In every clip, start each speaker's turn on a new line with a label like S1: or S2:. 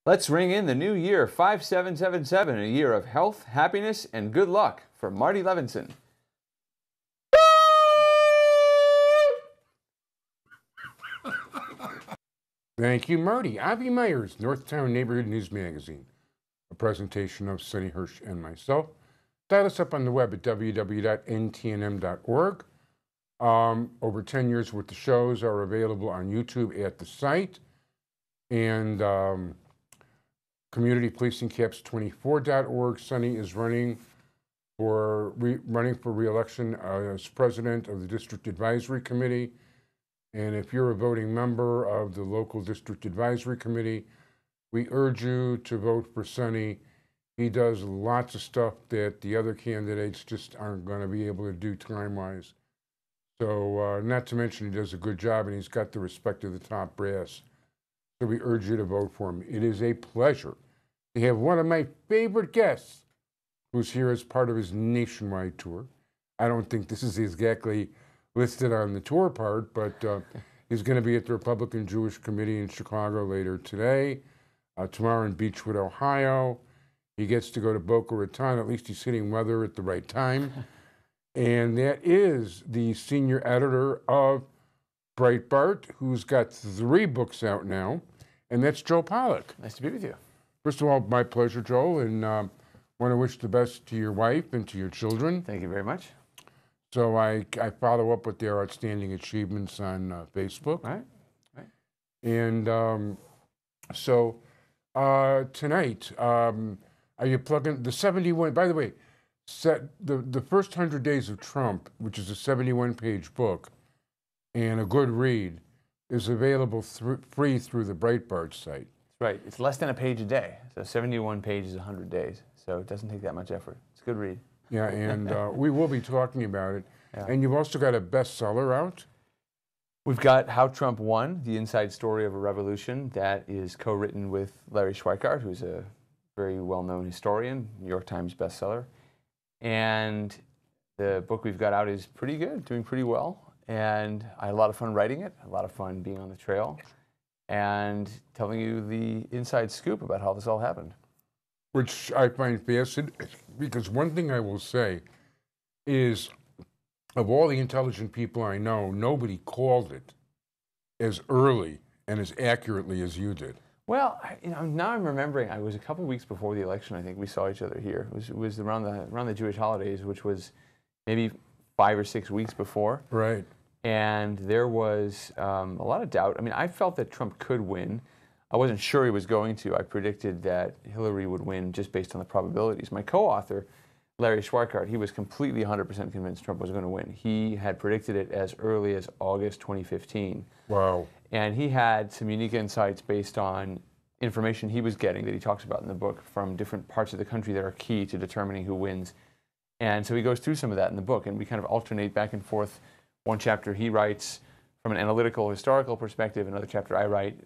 S1: Let's ring in the new year 5777, a year of health, happiness, and good luck for Marty Levinson.
S2: Thank you, Marty. Avi Meyers, Northtown Neighborhood News Magazine. A presentation of Sonny Hirsch and myself. Dial us up on the web at www.ntnm.org. Over 10 years worth of shows are available on YouTube at the site. And communitypolicingcaps24.org. Sonny is running for re-election as president of the District Advisory Committee. And if you're a voting member of the local District Advisory Committee, we urge you to vote for Sonny. He does lots of stuff that the other candidates just aren't going to be able to do time-wise. So not to mention he does a good job and he's got the respect of the top brass. So we urge you to vote for him. It is a pleasure to have one of my favorite guests who's here as part of his nationwide tour. I don't think this is exactly listed on the tour part, but he's going to be at the Republican Jewish Committee in Chicago later today, tomorrow in Beechwood, Ohio. He gets to go to Boca Raton. At least he's hitting weather at the right time. And that is the senior editor of Breitbart, who's got 3 books out now, and that's Joe Pollak.
S1: Nice to be with you.
S2: First of all, my pleasure, Joel, and want to wish the best to your wife and to your children.
S1: Thank you very much.
S2: So I follow up with their outstanding achievements on Facebook.
S1: Right.
S2: And so tonight, are you plugging the 71? By the way, the first 100 Days of Trump, which is a 71-page book and a good read, is available free through the Breitbart site.
S1: Right. It's less than a page a day. So 71 pages, 100 days. So it doesn't take that much effort. It's a good read.
S2: Yeah, and we will be talking about it.
S1: Yeah.
S2: And you've also got a bestseller out.
S1: We've got How Trump Won, The Inside Story of a Revolution. That is co-written with Larry Schweikart, who's a very well-known historian, New York Times bestseller. And the book we've got out is pretty good, doing pretty well. And I had a lot of fun writing it, a lot of fun being on the trail, and telling you the inside scoop about how this all happened.
S2: Which I find fascinating, because one thing I will say is, of all the intelligent people I know, nobody called it as early and as accurately as you did.
S1: Well, now I'm remembering, I was a couple of weeks before the election, I think we saw each other here. It was around the Jewish holidays, which was maybe 5 or 6 weeks before.
S2: Right.
S1: And there was a lot of doubt. I mean, I felt that Trump could win. I wasn't sure he was going to. I predicted that Hillary would win just based on the probabilities. My co-author, Larry Schweikart, he was completely 100% convinced Trump was going to win. He had predicted it as early as August 2015.
S2: Wow.
S1: And he had some unique insights based on information he was getting that he talks about in the book from different parts of the country that are key to determining who wins. And so he goes through some of that in the book, and we kind of alternate back and forth. One chapter he writes from an analytical, historical perspective. Another chapter I write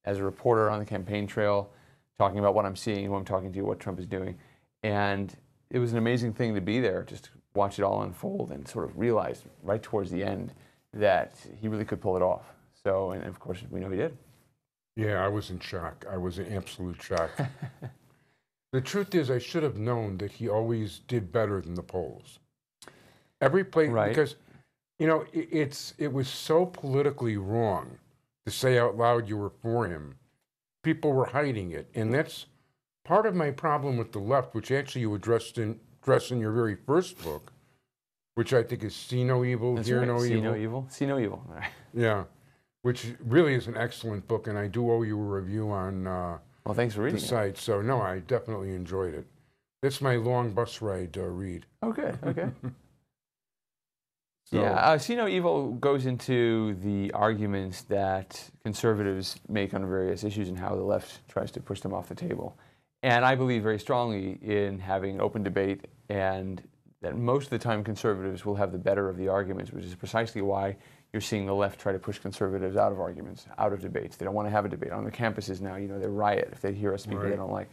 S1: as a reporter on the campaign trail, talking about what I'm seeing, who I'm talking to, what Trump is doing. And it was an amazing thing to be there, just to watch it all unfold and sort of realize right towards the end that he really could pull it off. So, and of course, we know he did.
S2: Yeah, I was in shock. I was in absolute shock. The truth is, I should have known that he always did better than the polls. Every place,
S1: Right.
S2: Because, you know, it was so politically wrong to say out loud you were for him. People were hiding it. And that's part of my problem with the left, which actually you addressed in your very first book, which I think is See No Evil,
S1: That's
S2: Hear
S1: right.
S2: No
S1: See
S2: Evil.
S1: no evil. See no evil.
S2: Yeah, which really is an excellent book, and I do owe you a review on
S1: Well, thanks for reading
S2: the
S1: it.
S2: site. So, no, I definitely enjoyed it. That's my long bus ride read.
S1: Oh, good. Okay.
S2: So,
S1: Yeah, See No Evil goes into the arguments that conservatives make on various issues and how the left tries to push them off the table. And I believe very strongly in having open debate, and that most of the time conservatives will have the better of the arguments, which is precisely why you're seeing the left try to push conservatives out of arguments, out of debates. They don't want to have a debate. On the campuses now, you know, they riot if they hear us speak
S2: Right.
S1: they don't like.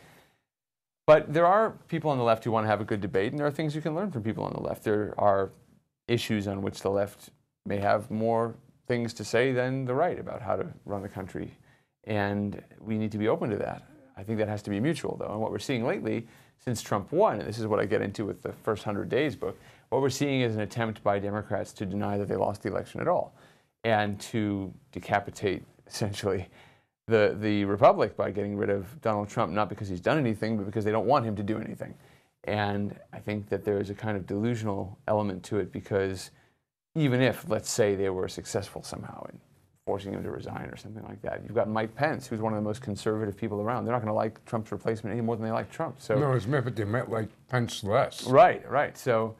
S1: But there are people on the left who want to have a good debate, and there are things you can learn from people on the left. There are issues on which the left may have more things to say than the right about how to run the country. And we need to be open to that. I think that has to be mutual, though. And what we're seeing lately, since Trump won, and this is what I get into with the first 100 Days book, what we're seeing is an attempt by Democrats to deny that they lost the election at all and to decapitate, essentially, the Republic by getting rid of Donald Trump, not because he's done anything, but because they don't want him to do anything. And I think that there is a kind of delusional element to it, because even if, let's say, they were successful somehow in forcing him to resign or something like that, you've got Mike Pence, who's one of the most conservative people around. They're not going to like Trump's replacement any more than they like Trump. So
S2: no, it's meant, but they might like Pence less.
S1: Right, right. So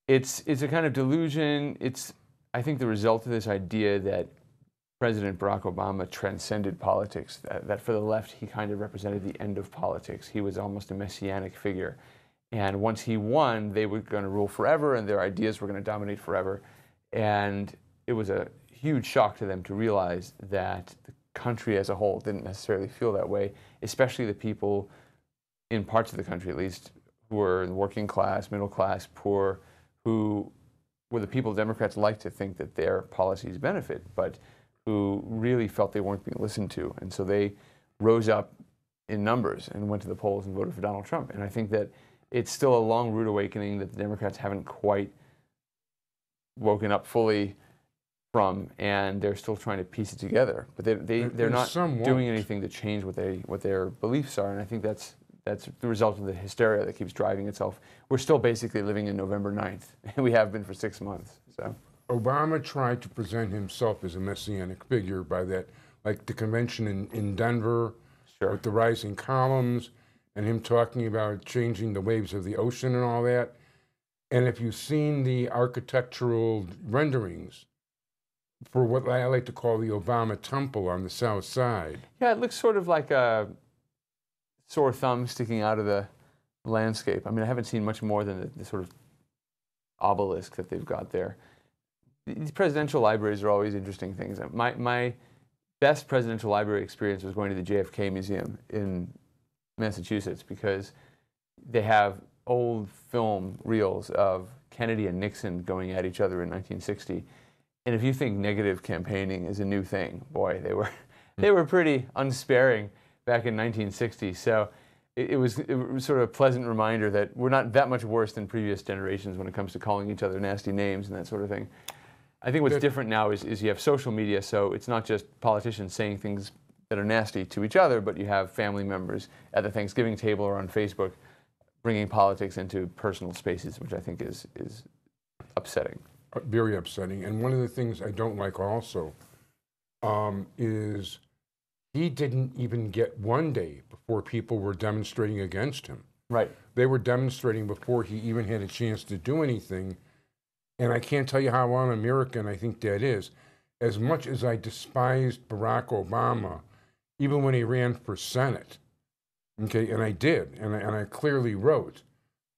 S1: it's a kind of delusion. It's, I think, the result of this idea that President Barack Obama transcended politics, that for the left, he kind of represented the end of politics. He was almost a messianic figure. And once he won, they were going to rule forever, and their ideas were going to dominate forever. And it was a huge shock to them to realize that the country as a whole didn't necessarily feel that way, especially the people in parts of the country, at least, who were working class, middle class, poor, who were the people Democrats like to think that their policies benefit, but who really felt they weren't being listened to. And so they rose up in numbers and went to the polls and voted for Donald Trump. And I think that it's still a long, rude awakening that the Democrats haven't quite woken up fully from, and they're still trying to piece it together. But they're not doing anything to change what their beliefs are, and I think that's the result of the hysteria that keeps driving itself. We're still basically living in November 9th, and we have been for 6 months. So
S2: Obama tried to present himself as a messianic figure by that, like the convention in Denver,
S1: sure,
S2: with the rising columns, and him talking about changing the waves of the ocean and all that. And if you've seen the architectural renderings for what I like to call the Obama Temple on the South Side.
S1: Yeah, it looks sort of like a sore thumb sticking out of the landscape. I mean, I haven't seen much more than the sort of obelisk that they've got there. These presidential libraries are always interesting things. My best presidential library experience was going to the JFK Museum in Massachusetts, because they have old film reels of Kennedy and Nixon going at each other in 1960. And if you think negative campaigning is a new thing, boy, they were pretty unsparing back in 1960. So it was sort of a pleasant reminder that we're not that much worse than previous generations when it comes to calling each other nasty names and that sort of thing. I think what's different now is you have social media, so it's not just politicians saying things that are nasty to each other, but you have family members at the Thanksgiving table or on Facebook bringing politics into personal spaces, which I think is upsetting.
S2: Very upsetting. And one of the things I don't like also is he didn't even get one day before people were demonstrating against him.
S1: Right.
S2: They were demonstrating before he even had a chance to do anything. And I can't tell you how un-American I think that is. As much as I despised Barack Obama, even when he ran for Senate, okay, and I did, and I clearly wrote,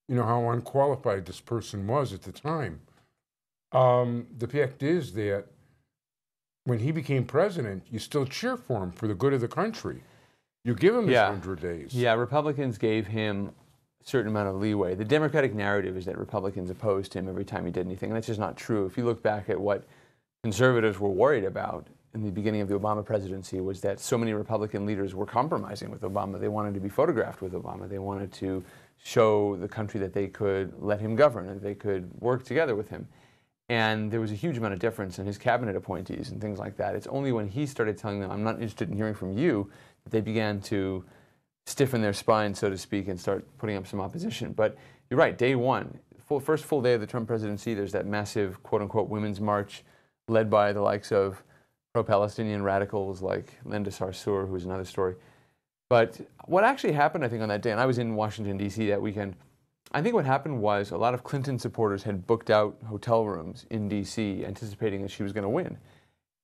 S2: you know, how unqualified this person was at the time. The fact is that when he became president, you still cheer for him for the good of the country. You give him his 100 days.
S1: Yeah, Republicans gave him a certain amount of leeway. The Democratic narrative is that Republicans opposed him every time he did anything, and that's just not true. If you look back at what conservatives were worried about in the beginning of the Obama presidency, was that so many Republican leaders were compromising with Obama. They wanted to be photographed with Obama. They wanted to show the country that they could let him govern and they could work together with him. And there was a huge amount of difference in his cabinet appointees and things like that. It's only when he started telling them, I'm not interested in hearing from you, that they began to stiffen their spine, so to speak, and start putting up some opposition. But you're right, day one, first full day of the Trump presidency, there's that massive, quote-unquote, women's march led by the likes of pro-Palestinian radicals like Linda Sarsour, who's another story. But what actually happened, I think, on that day, and I was in Washington, D.C. that weekend, I think what happened was a lot of Clinton supporters had booked out hotel rooms in D.C. anticipating that she was going to win.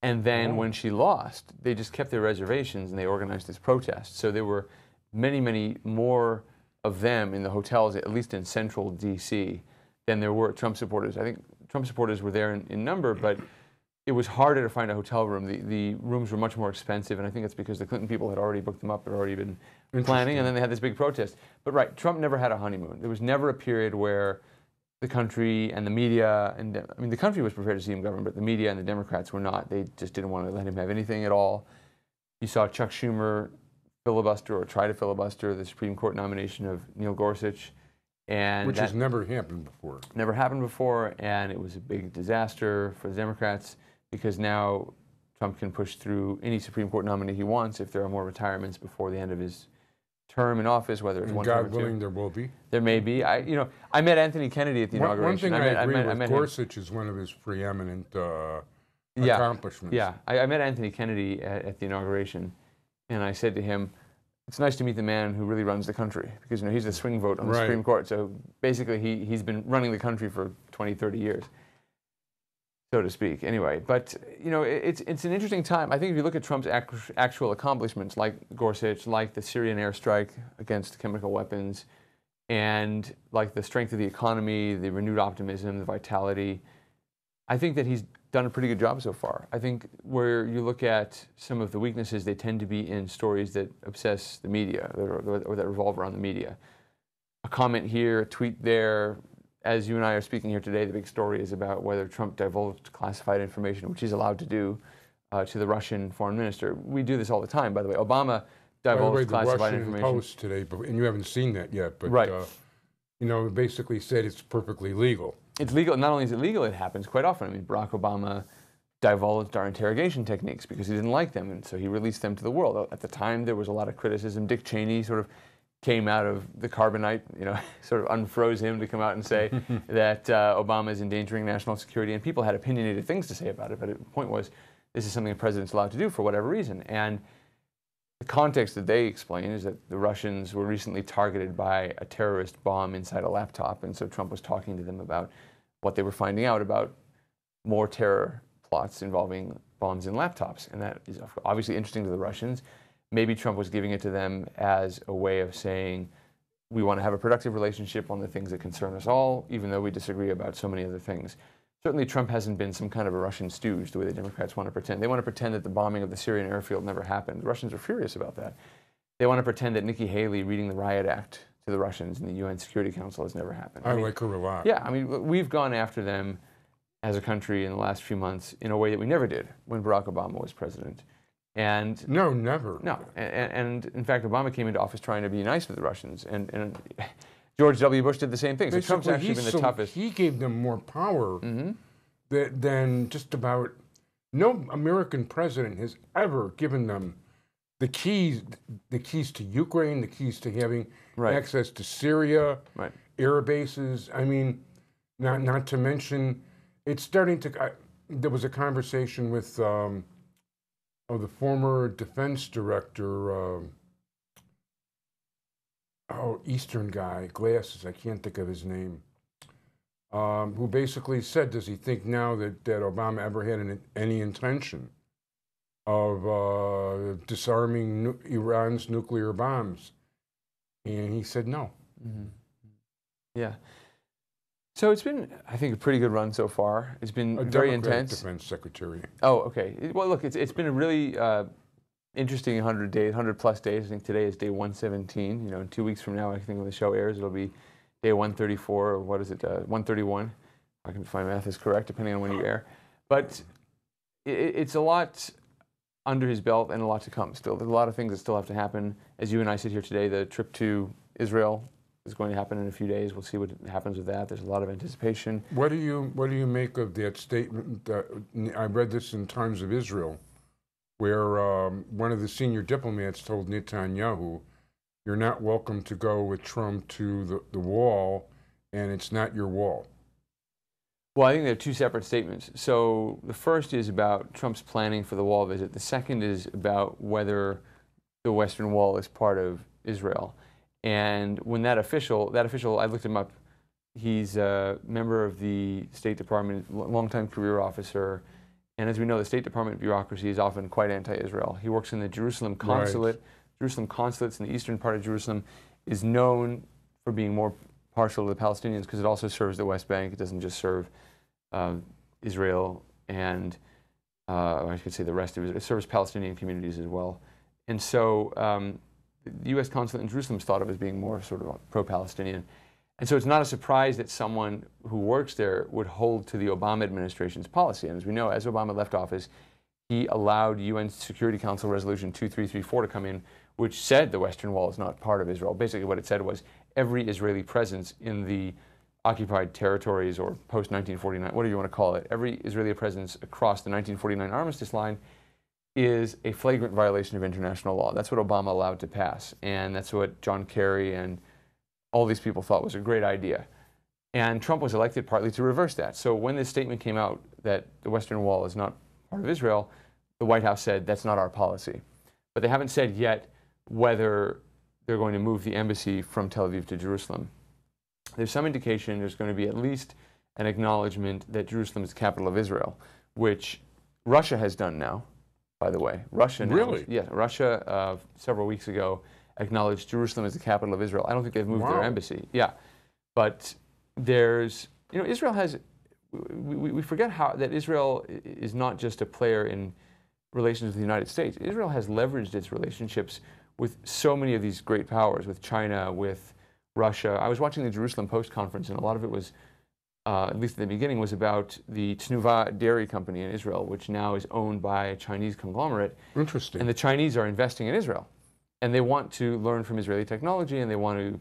S1: And then when she lost, they just kept their reservations and they organized this protest. So there were many, many more of them in the hotels, at least in central D.C., than there were Trump supporters. I think Trump supporters were there in number, but it was harder to find a hotel room. The rooms were much more expensive, and I think it's because the Clinton people had already booked them up, had already been planning, and then they had this big protest. But right, Trump never had a honeymoon. There was never a period where the country and the media, and I mean, the country was prepared to see him govern, but the media and the Democrats were not. They just didn't want to let him have anything at all. You saw Chuck Schumer filibuster or try to filibuster the Supreme Court nomination of Neil Gorsuch. And
S2: which has never happened before.
S1: Never happened before, and it was a big disaster for the Democrats because now Trump can push through any Supreme Court nominee he wants if there are more retirements before the end of his term in office, whether it's
S2: and
S1: one
S2: God
S1: term or
S2: willing,
S1: two.
S2: there will be.
S1: There may be. I met Anthony Kennedy at the inauguration.
S2: One thing I agree
S1: met
S2: with Gorsuch is one of his preeminent accomplishments.
S1: Yeah, I met Anthony Kennedy at the inauguration, and I said to him, it's nice to meet the man who really runs the country, because he's the swing vote on the Supreme Court. So basically, he's been running the country for 20, 30 years, so to speak. Anyway, but it's an interesting time. I think if you look at Trump's actual accomplishments, like Gorsuch, like the Syrian airstrike against chemical weapons, and like the strength of the economy, the renewed optimism, the vitality, I think that he's done a pretty good job so far. I think where you look at some of the weaknesses, they tend to be in stories that obsess the media or that revolve around the media. A comment here, a tweet there. As you and I are speaking here today, the big story is about whether Trump divulged classified information, which he's allowed to do, to the Russian foreign minister. We do this all the time, by the way. Obama divulged classified information.
S2: The Russian Post today, and you haven't seen that yet, but basically said it's perfectly legal.
S1: It's legal. Not only is it legal, it happens quite often. I mean, Barack Obama divulged our interrogation techniques because he didn't like them, and so he released them to the world. At the time, there was a lot of criticism. Dick Cheney sort of came out of the carbonite, sort of unfroze him to come out and say that Obama is endangering national security, and people had opinionated things to say about it, but the point was, this is something the president's allowed to do for whatever reason. And the context that they explain is that the Russians were recently targeted by a terrorist bomb inside a laptop, and so Trump was talking to them about what they were finding out about more terror plots involving bombs in laptops. And that is obviously interesting to the Russians. Maybe Trump was giving it to them as a way of saying, we want to have a productive relationship on the things that concern us all, even though we disagree about so many other things. Certainly Trump hasn't been some kind of a Russian stooge the way the Democrats want to pretend. They want to pretend that the bombing of the Syrian airfield never happened. The Russians are furious about that. They want to pretend that Nikki Haley reading the Riot Act to the Russians in the UN Security Council has never happened.
S2: I like her a lot.
S1: Yeah, I mean, we've gone after them as a country in the last few months in a way that we never did when Barack Obama was president. And
S2: no, never.
S1: No, and in fact, Obama came into office trying to be nice with the Russians, and George W. Bush did the same thing. So Trump's actually been the toughest.
S2: He gave them more power than just about no American president has ever given them the keys to Ukraine, the keys to having access to Syria, air bases. I mean, not to mention, it's starting to. There was a conversation with the former defense director, Eastern guy, glasses. I can't think of his name. Who basically said, does he think now that Obama ever had any intention of disarming Iran's nuclear bombs? And he said no.
S1: Yeah. So it's been, I think, a pretty good run so far. It's been very intense.
S2: Defense Secretary.
S1: Oh, okay. Well, look, it's been a really interesting 100 days, 100+ days. I think today is day 117. In 2 weeks from now, I think when the show airs, it'll be day 134, or what is it, 131? I can find math is correct, depending on when you air. But it's a lot under his belt and a lot to come still. There's a lot of things that still have to happen. As you and I sit here today, the trip to Israel is going to happen in a few days. We'll see what happens with that. There's a lot of anticipation.
S2: What do you make of that statement? I read this in Times of Israel, where one of the senior diplomats told Netanyahu, "You're not welcome to go with Trump to the wall, and it's not your wall."
S1: Well, I think they're two separate statements. So the first is about Trump's planning for the wall visit. The second is about whether the Western Wall is part of Israel. And when that official, I looked him up. He's a member of the State Department, longtime career officer. And as we know, the State Department bureaucracy is often quite anti-Israel. He works in the Jerusalem consulate. Right. Jerusalem consulates in the eastern part of Jerusalem is known for being more partial to the Palestinians because it also serves the West Bank. It doesn't just serve Israel and, I should say the rest of it. It serves Palestinian communities as well. And so the U.S. consulate in Jerusalem is thought of as being more sort of pro-Palestinian. And so it's not a surprise that someone who works there would hold to the Obama administration's policy. And as we know, as Obama left office, he allowed UN Security Council Resolution 2334 to come in, which said the Western Wall is not part of Israel. Basically what it said was every Israeli presence in the occupied territories or post-1949, whatever you want to call it, every Israeli presence across the 1949 armistice line is a flagrant violation of international law. That's what Obama allowed to pass, and that's what John Kerry and all these people thought was a great idea. And Trump was elected partly to reverse that. So when this statement came out that the Western Wall is not part of Israel, the White House said that's not our policy. But they haven't said yet whether they're going to move the embassy from Tel Aviv to Jerusalem. There's some indication there's going to be at least an acknowledgement that Jerusalem is the capital of Israel, which Russia has done now, by the way. Russia now,
S2: really?
S1: Yes, Russia several weeks ago acknowledged Jerusalem as the capital of Israel. I don't think they've moved their embassy. Yeah, but there's, you know, Israel has, we forget how that Israel is not just a player in relations with the United States. Israel has leveraged its relationships with so many of these great powers, with China, with Russia. I was watching the Jerusalem Post conference, and a lot of it was, at least at the beginning, was about the Tnuva dairy company in Israel, which now is owned by a Chinese conglomerate.
S2: Interesting.
S1: And the Chinese are investing in Israel. And they want to learn from Israeli technology, and they want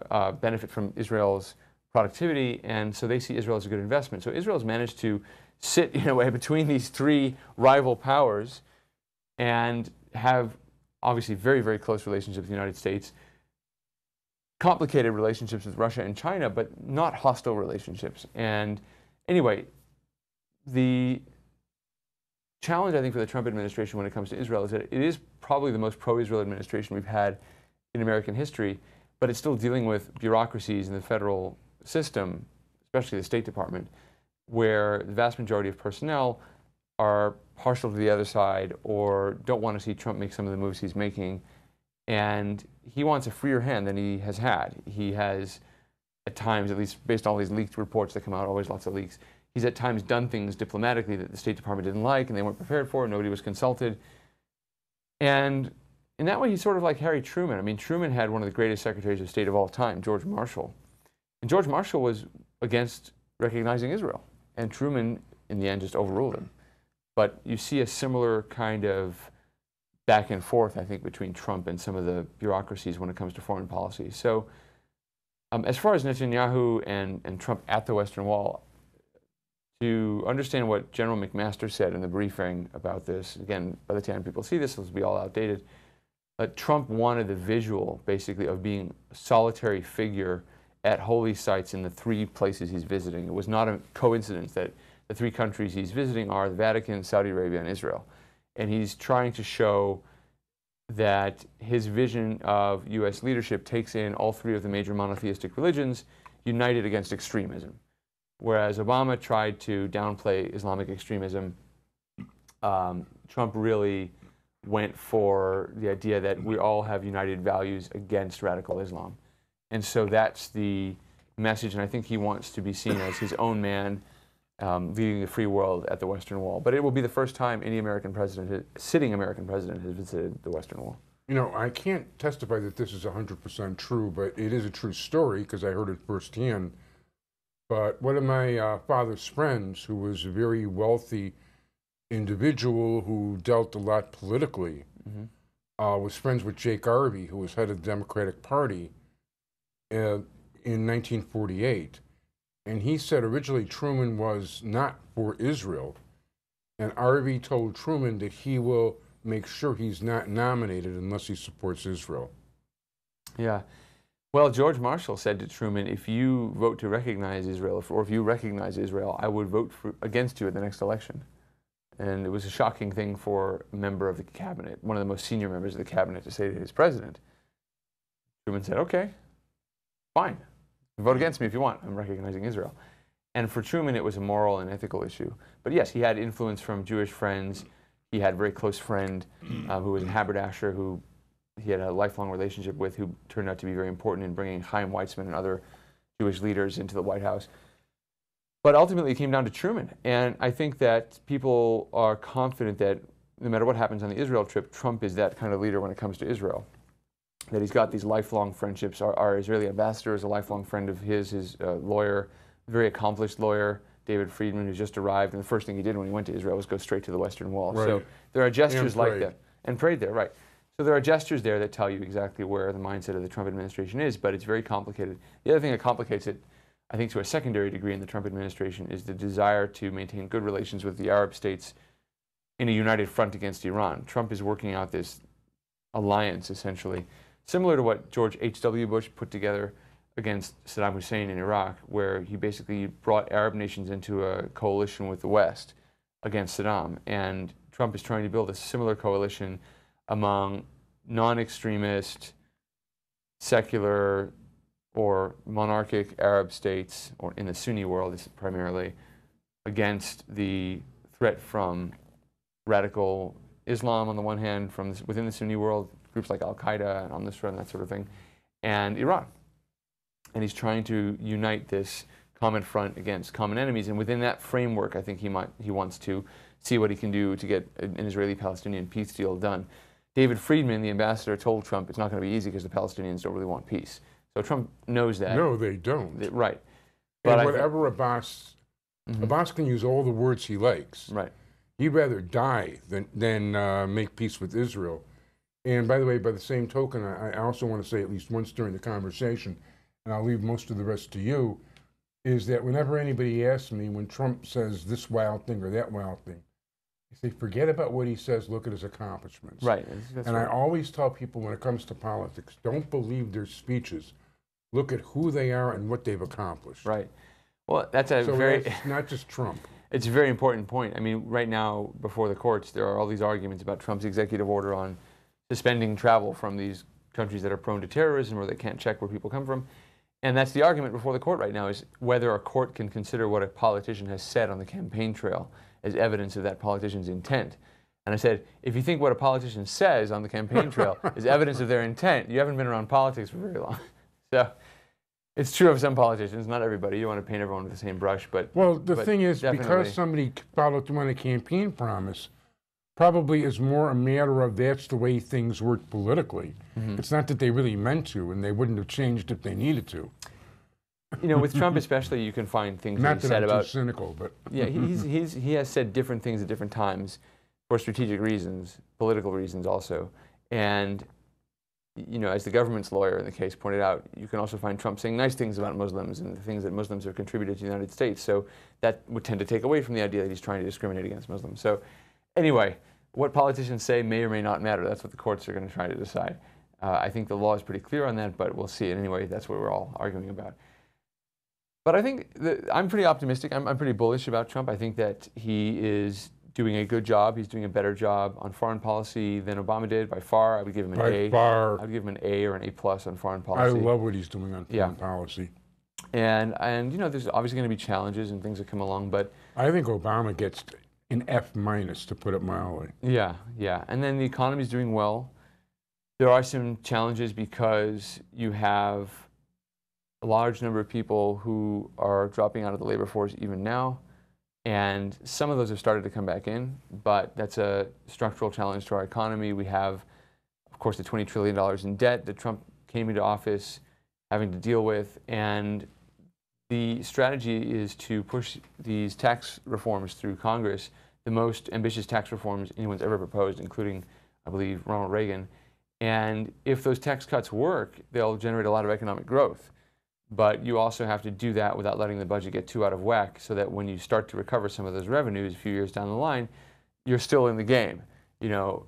S1: to benefit from Israel's productivity, and so they see Israel as a good investment. So Israel's managed to sit in a way between these three rival powers and have obviously very, very close relationships with the United States, complicated relationships with Russia and China, but not hostile relationships. And anyway, the challenge, I think, for the Trump administration when it comes to Israel is that it is probably the most pro-Israel administration we've had in American history, but it's still dealing with bureaucracies in the federal system, especially the State Department, where the vast majority of personnel are partial to the other side or don't want to see Trump make some of the moves he's making. And he wants a freer hand than he has had. He has, at times, at least based on all these leaked reports that come out, always lots of leaks, he's at times done things diplomatically that the State Department didn't like and they weren't prepared for, nobody was consulted. And in that way, he's sort of like Harry Truman. I mean, Truman had one of the greatest secretaries of state of all time, George Marshall. And George Marshall was against recognizing Israel. And Truman, in the end, just overruled him. But you see a similar kind of back and forth, I think, between Trump and some of the bureaucracies when it comes to foreign policy. So as far as Netanyahu and Trump at the Western Wall, to understand what General McMaster said in the briefing about this, again, by the time people see this, it'll be all outdated, but Trump wanted the visual, basically, of being a solitary figure at holy sites in the three places he's visiting. It was not a coincidence that the three countries he's visiting are the Vatican, Saudi Arabia, and Israel. And he's trying to show that his vision of U.S. leadership takes in all three of the major monotheistic religions united against extremism. Whereas Obama tried to downplay Islamic extremism, Trump really went for the idea that we all have united values against radical Islam. And so that's the message, and I think he wants to be seen as his own man leading the free world at the Western Wall. But it will be the first time any American president, sitting American president, has visited the Western Wall.
S2: You know, I can't testify that this is 100% true, but it is a true story because I heard it firsthand. But one of my father's friends, who was a very wealthy individual who dealt a lot politically, was friends with Jake Garvey, who was head of the Democratic Party in 1948. And he said originally Truman was not for Israel. And Garvey told Truman that he will make sure he's not nominated unless he supports Israel.
S1: Yeah. Well, George Marshall said to Truman, if you vote to recognize Israel, or if you recognize Israel, I would vote against you at the next election. And it was a shocking thing for a member of the cabinet, one of the most senior members of the cabinet, to say to his president. Truman said, okay, fine. Vote against me if you want. I'm recognizing Israel. And for Truman, it was a moral and ethical issue. But yes, he had influence from Jewish friends. He had a very close friend who was a haberdasher who he had a lifelong relationship with, who turned out to be very important in bringing Chaim Weizmann and other Jewish leaders into the White House. But ultimately, it came down to Truman. And I think that people are confident that no matter what happens on the Israel trip, Trump is that kind of leader when it comes to Israel. That he's got these lifelong friendships. Our Israeli ambassador is a lifelong friend of his lawyer, very accomplished lawyer, David Friedman, who's just arrived, and the first thing he did when he went to Israel was go straight to the Western Wall.
S2: Right.
S1: So there are gestures
S2: And
S1: like
S2: prayed.
S1: that. And prayed there, right. So there are gestures there that tell you exactly where the mindset of the Trump administration is, but it's very complicated. The other thing that complicates it, I think to a secondary degree in the Trump administration, is the desire to maintain good relations with the Arab states in a united front against Iran. Trump is working out this alliance, essentially, similar to what George H.W. Bush put together against Saddam Hussein in Iraq, where he basically brought Arab nations into a coalition with the West against Saddam. And Trump is trying to build a similar coalition among non-extremist, secular, or monarchic Arab states, or in the Sunni world primarily, against the threat from radical Islam on the one hand, from within the Sunni world, groups like Al-Qaeda and al-Nusra and that sort of thing, and Iran. And he's trying to unite this common front against common enemies. And within that framework, I think he wants to see what he can do to get an Israeli-Palestinian peace deal done. David Friedman, the ambassador, told Trump it's not going to be easy because the Palestinians don't really want peace. So Trump knows that.
S2: No, they don't.
S1: Right.
S2: And
S1: But
S2: whatever Abbas can use all the words he likes.
S1: Right.
S2: He'd rather die than make peace with Israel. And by the way, by the same token, I also want to say at least once during the conversation, and I'll leave most of the rest to you, is that whenever anybody asks me when Trump says this wild thing or that wild thing, I say, forget about what he says, look at his accomplishments.
S1: Right. That's
S2: And
S1: right.
S2: I always tell people when it comes to politics, don't believe their speeches. Look at who they are and what they've accomplished.
S1: Right. Well, that's a
S2: So
S1: very...
S2: that's not just Trump.
S1: It's a very important point. I mean, right now, before the courts, there are all these arguments about Trump's executive order on suspending travel from these countries that are prone to terrorism or that can't check where people come from. And that's the argument before the court right now, is whether a court can consider what a politician has said on the campaign trail as evidence of that politician's intent. And I said, if you think what a politician says on the campaign trail is evidence of their intent, you haven't been around politics for very long. So it's true of some politicians, not everybody. You want to paint everyone with the same brush, but...
S2: Well, the thing is,
S1: definitely.
S2: because somebody followed through on a campaign promise, probably is more a matter of that's the way things work politically. It's not that they really meant to, and they wouldn't have changed if they needed to.
S1: You know, with Trump especially, you can find things
S2: Not
S1: that he
S2: that
S1: said
S2: I'm
S1: about...
S2: too cynical, but...
S1: Yeah, he has said different things at different times for strategic reasons, political reasons also. And, you know, as the government's lawyer in the case pointed out, you can also find Trump saying nice things about Muslims and the things that Muslims have contributed to the United States. So that would tend to take away from the idea that he's trying to discriminate against Muslims. So anyway, what politicians say may or may not matter. That's what the courts are going to try to decide. I think the law is pretty clear on that, but we'll see. And anyway, that's what we're all arguing about. But I think I'm pretty optimistic. I'm pretty bullish about Trump. I think that he is doing a good job. He's doing a better job on foreign policy than Obama did by far. I would give him an A.
S2: By far.
S1: I would give him an A or an A+ on foreign
S2: I
S1: policy.
S2: love what he's doing on foreign policy.
S1: And you know, there's obviously going to be challenges and things that come along, but
S2: I think Obama gets an F-, to put it mildly.
S1: yeah. And then the economy's doing well. There are some challenges because you have a large number of people who are dropping out of the labor force even now, and some of those have started to come back in, but that's a structural challenge to our economy. We have, of course, the $20 trillion in debt that Trump came into office having to deal with, and the strategy is to push these tax reforms through Congress, the most ambitious tax reforms anyone's ever proposed, including, I believe, Ronald Reagan. And if those tax cuts work, they'll generate a lot of economic growth. But you also have to do that without letting the budget get too out of whack, so that when you start to recover some of those revenues a few years down the line, you're still in the game. You know,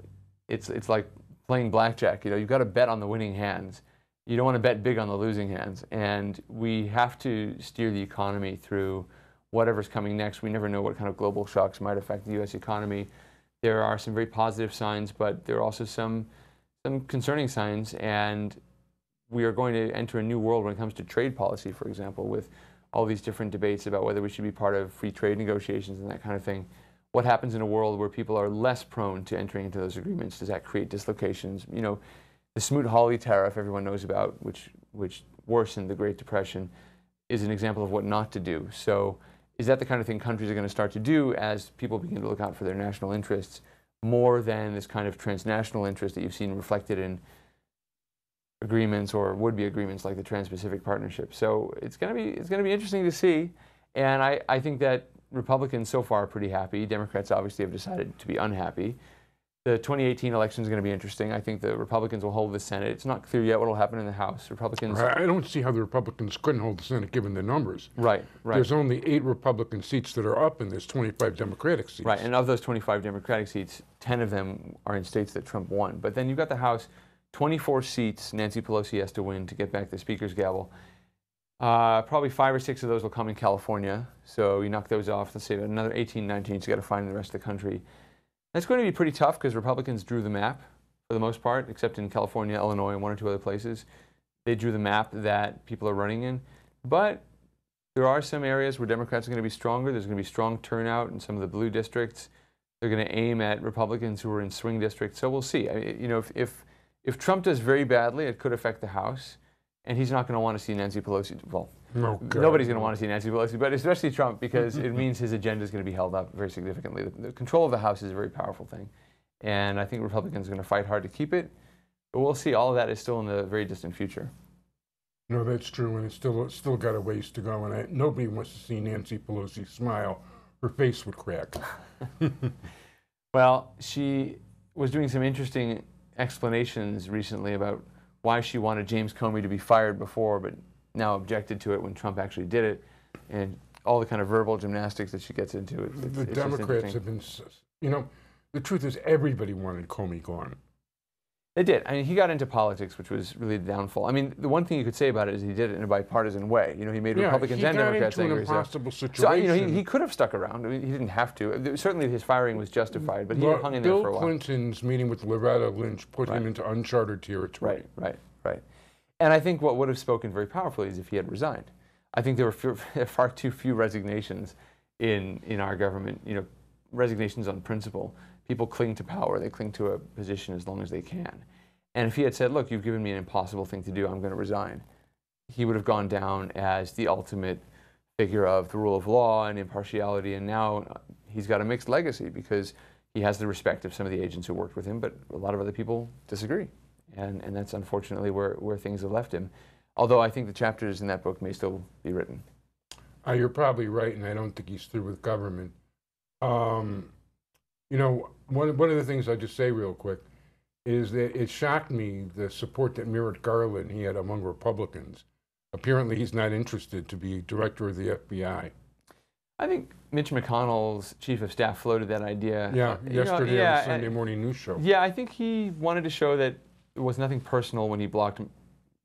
S1: it's like playing blackjack. You know, you've got to bet on the winning hands. You don't want to bet big on the losing hands. And we have to steer the economy through whatever's coming next. We never know what kind of global shocks might affect the U.S. economy. There are some very positive signs, but there are also some concerning signs, and we are going to enter a new world when it comes to trade policy, for example, with all these different debates about whether we should be part of free trade negotiations and that kind of thing. What happens in a world where people are less prone to entering into those agreements? Does that create dislocations? You know, the Smoot-Hawley tariff everyone knows about, which worsened the Great Depression, is an example of what not to do. So is that the kind of thing countries are going to start to do as people begin to look out for their national interests more than this kind of transnational interest that you've seen reflected in agreements or would-be agreements like the Trans-Pacific Partnership? So it's going to be interesting to see. And I think that Republicans so far are pretty happy. Democrats obviously have decided to be unhappy. The 2018 election is going to be interesting. I think the Republicans will hold the Senate. It's not clear yet what will happen in the House. Republicans.
S2: I don't see how the Republicans couldn't hold the Senate given the numbers.
S1: Right.
S2: There's only 8 Republican seats that are up, and there's 25 Democratic seats.
S1: Right, and of those 25 Democratic seats, 10 of them are in states that Trump won. But then you've got the House, 24 seats Nancy Pelosi has to win to get back the Speaker's gavel. Probably 5 or 6 of those will come in California. So you knock those off, let's say another 18, 19, so you got to find the rest of the country. That's going to be pretty tough because Republicans drew the map for the most part, except in California, Illinois, and 1 or 2 other places. They drew the map that people are running in. But there are some areas where Democrats are going to be stronger. There's going to be strong turnout in some of the blue districts. They're going to aim at Republicans who are in swing districts. So we'll see. If Trump does very badly, it could affect the House. And he's not going to want to see Nancy Pelosi. Well, nobody's going to want to see Nancy Pelosi, but especially Trump, because it means his agenda is going to be held up very significantly. The control of the House is a very powerful thing. And I think Republicans are going to fight hard to keep it. But we'll see. All of that is still in the very distant future.
S2: No, that's true, and it's still got a ways to go. And nobody wants to see Nancy Pelosi smile. Her face would crack.
S1: Well, she was doing some interesting explanations recently about why she wanted James Comey to be fired before, but now objected to it when Trump actually did it, and all the kind of verbal gymnastics that she gets into.
S2: The Democrats have been, the truth is everybody wanted Comey gone.
S1: They did. I mean, he got into politics, which was really the downfall. I mean, the one thing you could say about it is he did it in a bipartisan way. He made Republicans and Democrats angry.
S2: He got into an impossible situation.
S1: So, he could have stuck around. I mean, he didn't have to. Certainly his firing was justified, but he hung in there for a while.
S2: Bill Clinton's meeting with Loretta Lynch put him into uncharted territory.
S1: Right. And I think what would have spoken very powerfully is if he had resigned. I think there were far too few resignations in our government, resignations on principle. People cling to power. They cling to a position as long as they can. And if he had said, look, you've given me an impossible thing to do, I'm going to resign, he would have gone down as the ultimate figure of the rule of law and impartiality. And now he's got a mixed legacy because he has the respect of some of the agents who worked with him, but a lot of other people disagree. And that's unfortunately where things have left him. Although I think the chapters in that book may still be written.
S2: You're probably right, and I don't think he's through with government. One of the things I'll just say real quick is that it shocked me the support that Merrick Garland he had among Republicans. Apparently he's not interested to be director of the FBI.
S1: I think Mitch McConnell's chief of staff floated that idea.
S2: Yeah, yesterday on the Sunday morning news show.
S1: Yeah, I think he wanted to show that there was nothing personal when he blocked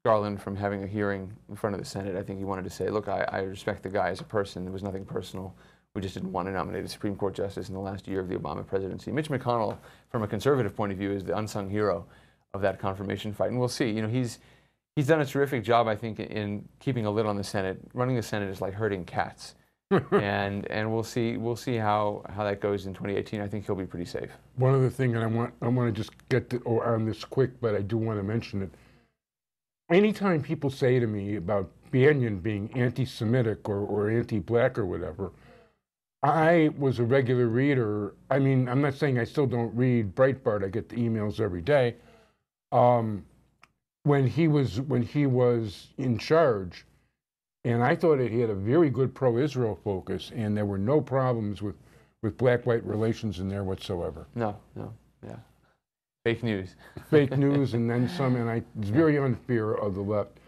S1: Garland from having a hearing in front of the Senate. I think he wanted to say, look, I respect the guy as a person. There was nothing personal. We just didn't want to nominate a Supreme Court justice in the last year of the Obama presidency. Mitch McConnell, from a conservative point of view, is the unsung hero of that confirmation fight. And we'll see. He's done a terrific job, I think, in keeping a lid on the Senate. Running the Senate is like herding cats. and we'll see how that goes in 2018. I think he'll be pretty safe.
S2: One other thing, and I want to just get on this quick, but I do want to mention it. Anytime people say to me about Bannon being anti-Semitic or anti-black or whatever, I was a regular reader. I mean, I'm not saying I still don't read Breitbart. I get the emails every day. When he was in charge, and I thought he had a very good pro-Israel focus, and there were no problems with black-white relations in there whatsoever.
S1: No, yeah. Fake news.
S2: Fake news, and then some, and it's very unfair of the left.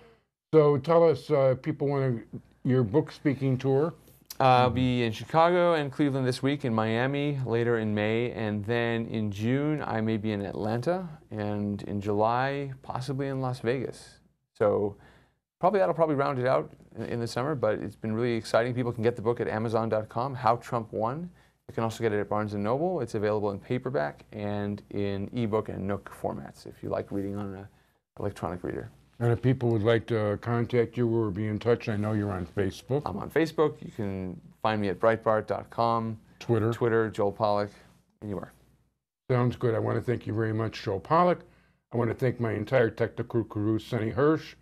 S2: So tell us, people want your book speaking tour.
S1: I'll be in Chicago and Cleveland this week, in Miami later in May, and then in June I may be in Atlanta, and in July possibly in Las Vegas. So that'll probably round it out in the summer, but it's been really exciting. People can get the book at Amazon.com, How Trump Won. You can also get it at Barnes & Noble. It's available in paperback and in ebook and Nook formats if you like reading on an electronic reader.
S2: And if people would like to contact you or be in touch, I know you're on Facebook.
S1: I'm on Facebook. You can find me at Breitbart.com. Twitter, Joel Pollak, anywhere.
S2: Sounds good. I want to thank you very much, Joel Pollak. I want to thank my entire technical crew, Sonny Hirsch,